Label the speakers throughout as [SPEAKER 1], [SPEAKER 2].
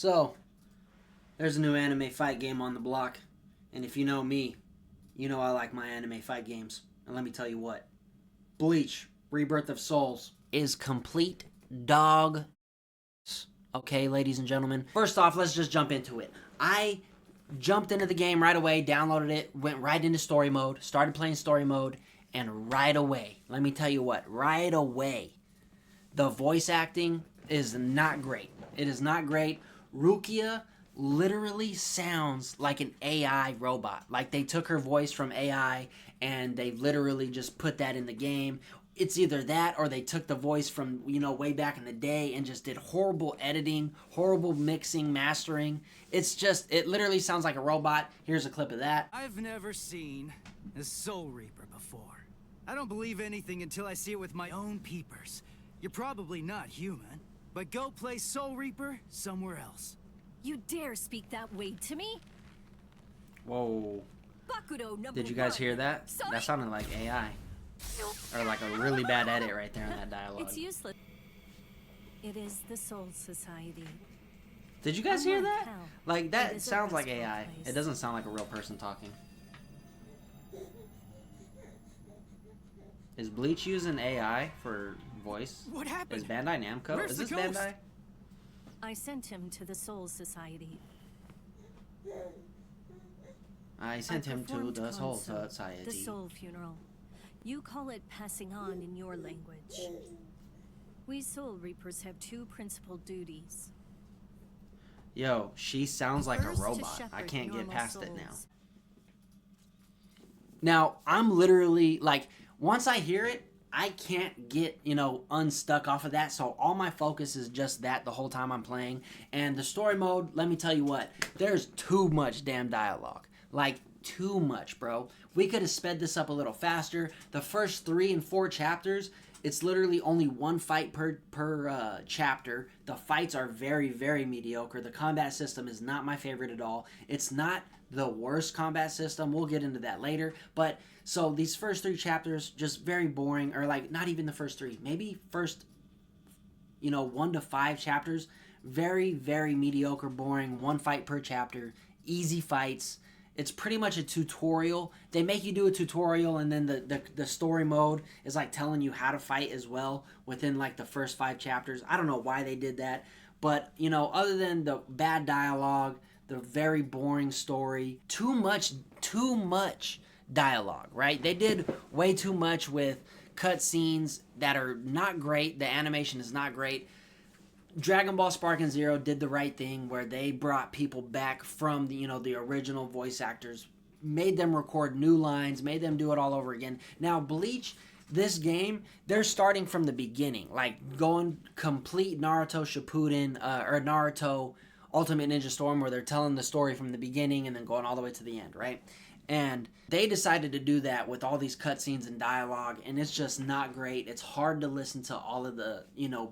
[SPEAKER 1] So, there's a new anime fight game on the block. And if you know me, you know I like my anime fight games. And let me tell you what. Bleach, Rebirth of Souls, is complete dog. Okay, ladies and gentlemen. First off, let's just jump into it. I jumped into the game right away, downloaded it, went right into story mode, started playing story mode, and right away, let me tell you what, right away, the voice acting is not great. It is not great. Rukia literally sounds like an AI robot. Like they took her voice from AI and they literally just put that in the game. It's either that or they took the voice from, way back in the day and just did horrible editing, horrible mixing, mastering. It literally sounds like a robot. Here's a clip of that.
[SPEAKER 2] I've never seen a Soul Reaper before. I don't believe anything until I see it with my own peepers. You're probably not human, but go play Soul Reaper somewhere else.
[SPEAKER 3] You dare speak that way to me?
[SPEAKER 1] Whoa.
[SPEAKER 3] Bakudo number
[SPEAKER 1] Did you guys
[SPEAKER 3] one.
[SPEAKER 1] hear that?
[SPEAKER 3] Sorry.
[SPEAKER 1] That sounded like AI. Or like a really bad edit right there in that dialogue.
[SPEAKER 3] It's useless. It is the Soul Society.
[SPEAKER 1] Did you guys hear that?
[SPEAKER 3] Hell,
[SPEAKER 1] Like,
[SPEAKER 3] it
[SPEAKER 1] that
[SPEAKER 3] is a
[SPEAKER 1] sounds like
[SPEAKER 3] restful
[SPEAKER 1] AI.
[SPEAKER 3] place.
[SPEAKER 1] It doesn't sound like a real person talking. Is Bleach using AI for voice?
[SPEAKER 2] What happened?
[SPEAKER 1] Is Bandai Namco?
[SPEAKER 2] Where's
[SPEAKER 1] Is
[SPEAKER 2] the
[SPEAKER 1] this
[SPEAKER 2] ghost?
[SPEAKER 1] Bandai?
[SPEAKER 3] I sent him to the Soul Society.
[SPEAKER 1] I sent him to
[SPEAKER 3] performed
[SPEAKER 1] the Soul
[SPEAKER 3] Konso,
[SPEAKER 1] Society.
[SPEAKER 3] The Soul Funeral. You call it passing on in your language. We Soul Reapers have two principal duties.
[SPEAKER 1] Yo, she sounds like a
[SPEAKER 3] First, to
[SPEAKER 1] robot. I
[SPEAKER 3] shepherd
[SPEAKER 1] can't get
[SPEAKER 3] normal
[SPEAKER 1] past it now.
[SPEAKER 3] souls.
[SPEAKER 1] Now, I'm literally, like, once I hear it, I can't get, unstuck off of that. So all my focus is just that the whole time I'm playing. And the story mode, let me tell you what, there's too much damn dialogue. Like, too much, bro. We could have sped this up a little faster. The first 3 and 4 chapters, it's literally only one fight per chapter. The fights are very, very mediocre. The combat system is not my favorite at all. It's not the worst combat system. We'll get into that later. But, so these first 3 chapters, just very boring. Or, like, not even the first 3. Maybe first, 1 to 5 chapters. Very, very mediocre, boring. One fight per chapter. Easy fights. It's pretty much a tutorial. They make you do a tutorial, and then the story mode is like telling you how to fight as well within like the first 5 chapters. I don't know why they did that, but other than the bad dialogue, the very boring story, too much dialogue, right? They did way too much with cutscenes that are not great. The animation is not great. Dragon Ball Spark and Zero did the right thing where they brought people back from the original voice actors, made them record new lines, made them do it all over again. Now Bleach, this game, they're starting from the beginning, like going complete Naruto Shippuden or Naruto Ultimate Ninja Storm, where they're telling the story from the beginning and then going all the way to the end, right? And they decided to do that with all these cutscenes and dialogue, and it's just not great. It's hard to listen to all of the,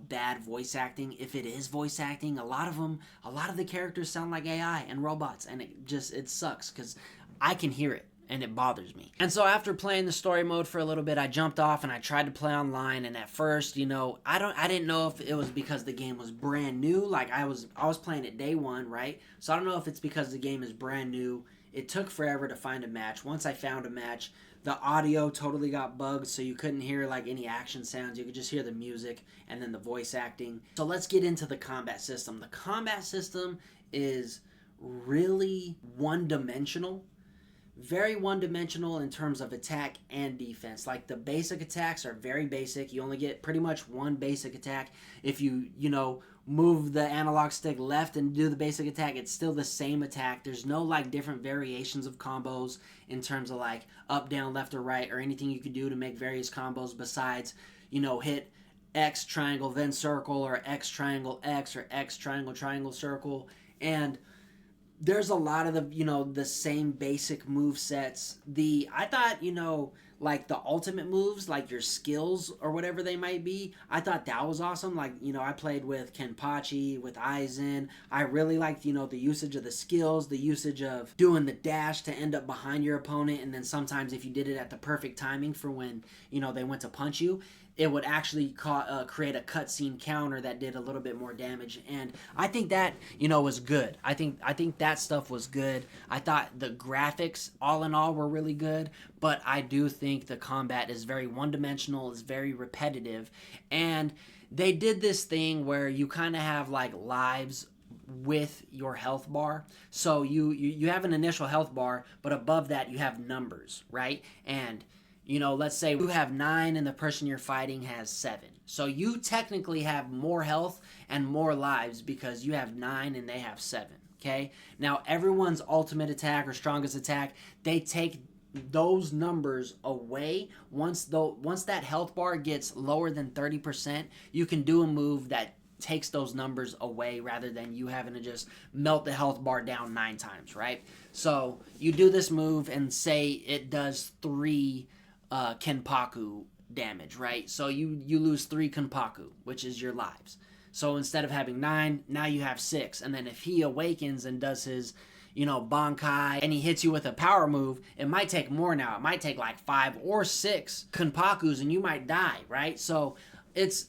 [SPEAKER 1] bad voice acting. If it is voice acting, a lot of the characters sound like AI and robots, and it sucks because I can hear it, and it bothers me. And so after playing the story mode for a little bit, I jumped off and I tried to play online, and at first, I didn't know if it was because the game was brand new. Like I was playing it day one, right? So I don't know if it's because the game is brand new. It took forever to find a match. Once I found a match, the audio totally got bugged, so you couldn't hear like any action sounds. You could just hear the music and then the voice acting. So let's get into the combat system. The combat system is really one-dimensional. Very one-dimensional in terms of attack and defense. Like the basic attacks are very basic. You only get pretty much one basic attack. If you move the analog stick left and do the basic attack, it's still the same attack. There's no like different variations of combos in terms of like up, down, left, or right, or anything you could do to make various combos besides hit X triangle then circle, or X triangle X, or X triangle triangle circle. And there's a lot of the the same basic move sets. I thought like the ultimate moves, like your skills or whatever they might be. I thought that was awesome. Like, you know, I played with Kenpachi, with Aizen. I really liked, you know, the usage of the skills, the usage of doing the dash to end up behind your opponent, and then sometimes if you did it at the perfect timing for when, you know, they went to punch you, it would actually create a cutscene counter that did a little bit more damage. And I think that, you know, was good. I think that stuff was good. I thought the graphics, all in all, were really good. But I do think the combat is very one-dimensional, is very repetitive. And they did this thing where you kind of have, like, lives with your health bar. So you have an initial health bar, but above that you have numbers, right? And you know, let's say you have 9 and the person you're fighting has 7. So you technically have more health and more lives because you have 9 and they have 7, okay? Now, everyone's ultimate attack or strongest attack, they take those numbers away. Once that health bar gets lower than 30%, you can do a move that takes those numbers away rather than you having to just melt the health bar down 9 times, right? So you do this move and say it does 3 Kenpaku damage, right? So you lose 3 Kenpaku, which is your lives. So instead of having 9, now you have 6. And then if he awakens and does his, you know, Bankai, and he hits you with a power move, it might take more now. It might take like 5 or 6 Kenpakus and you might die, right? So it's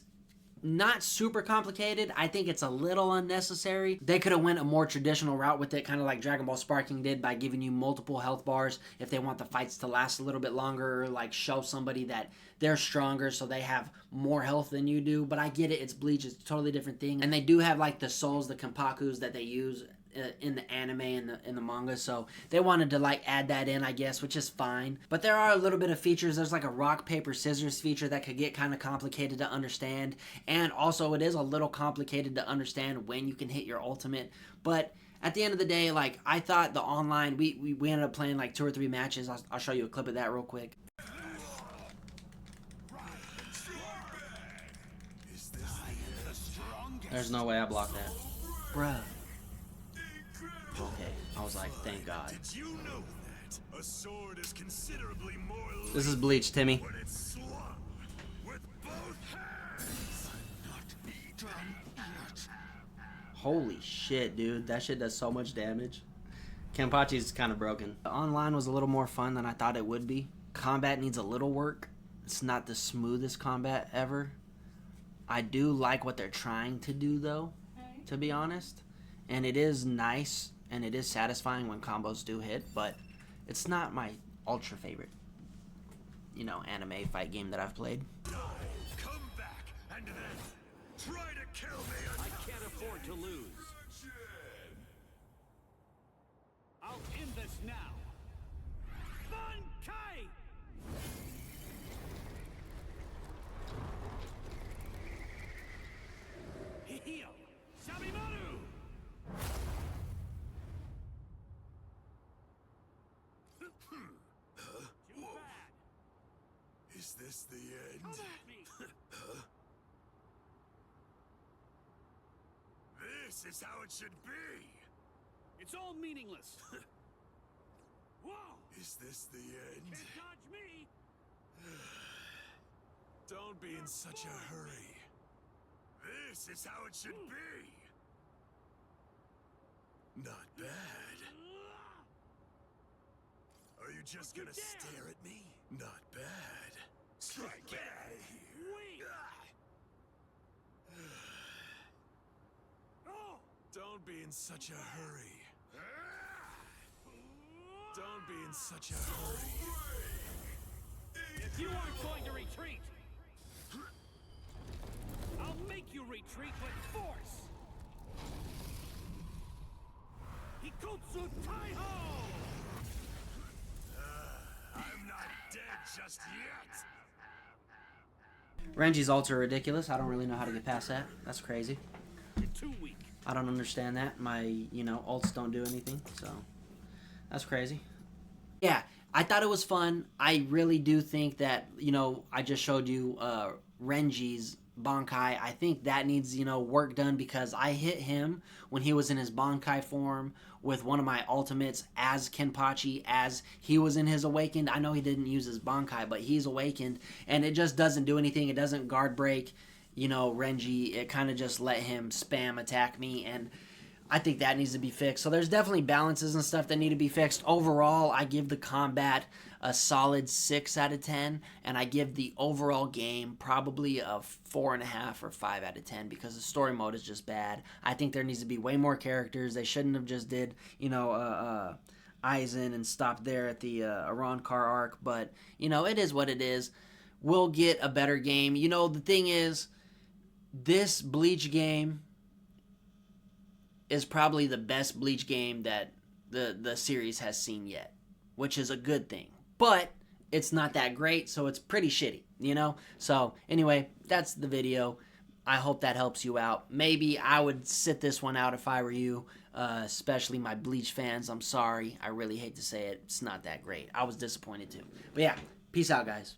[SPEAKER 1] not super complicated. I think it's a little unnecessary. They could have went a more traditional route with it, kind of like Dragon Ball Sparking did by giving you multiple health bars if they want the fights to last a little bit longer, or like show somebody that they're stronger so they have more health than you do. But I get it. It's Bleach. It's a totally different thing. And they do have like the souls, the Kenpakus that they use in the anime and in the manga, so they wanted to like add that in, I guess, which is fine. But there are a little bit of features. There's like a rock paper scissors feature that could get kind of complicated to understand, and also it is a little complicated to understand when you can hit your ultimate. But at the end of the day, like, I thought the online, we ended up playing like 2 or 3 matches. I'll show you a clip of that real quick. There's no way I blocked that, bruh. Okay, I was like, thank God.
[SPEAKER 4] Did you know that a sword is considerably more
[SPEAKER 1] This is Bleach, Timmy.
[SPEAKER 4] when it's slung with both hands?
[SPEAKER 1] Holy shit, dude. That shit does so much damage. Kenpachi's kind of broken. The online was a little more fun than I thought it would be. Combat needs a little work. It's not the smoothest combat ever. I do like what they're trying to do, though, to be honest. And it is nice and it is satisfying when combos do hit, but it's not my ultra favorite, you know, anime fight game that I've played.
[SPEAKER 4] Come back and then try to kill me.
[SPEAKER 5] I can't afford to lose. I'll end this now. Bankai! Hihio! Shabimaru! Too bad.
[SPEAKER 4] Is this the end?
[SPEAKER 5] Come at me!
[SPEAKER 4] This is how it should be.
[SPEAKER 5] It's all meaningless. Whoa!
[SPEAKER 4] Is this the end?
[SPEAKER 5] Can't dodge me!
[SPEAKER 4] Don't be in such a hurry. This is how it should be. Not bad. Are you just gonna stare at me? Not bad. Strike back.
[SPEAKER 5] Wait! Oh!
[SPEAKER 4] Don't be in such a hurry. Don't be in such a hurry.
[SPEAKER 5] If you aren't going to retreat, I'll make you retreat with force! Hikotsu Taiho!
[SPEAKER 4] I'm not dead just yet.
[SPEAKER 1] Renji's ults are ridiculous. I don't really know how to get past that. That's crazy.
[SPEAKER 5] You're too weak.
[SPEAKER 1] I don't understand that. My, you know, ults don't do anything, so that's crazy. Yeah, I thought it was fun. I really do think that, you know, I just showed you Renji's Bankai. I think that needs, work done, because I hit him when he was in his Bankai form with one of my ultimates as Kenpachi, as he was in his Awakened. I know he didn't use his Bankai, but he's Awakened, and it just doesn't do anything. It doesn't guard break, Renji. It kind of just let him spam attack me, and I think that needs to be fixed. So there's definitely balances and stuff that need to be fixed. Overall, I give the combat a solid 6 out of 10, and I give the overall game probably a 4.5 or 5 out of 10, because the story mode is just bad. I think there needs to be way more characters. They shouldn't have just did, Aizen and stopped there at the Arrancar arc, but, it is what it is. We'll get a better game. The thing is, this Bleach game is probably the best Bleach game that the series has seen yet, which is a good thing. But it's not that great, so it's pretty shitty, So anyway, that's the video. I hope that helps you out. Maybe I would sit this one out if I were you, especially my Bleach fans. I'm sorry. I really hate to say it. It's not that great. I was disappointed too. But yeah, peace out, guys.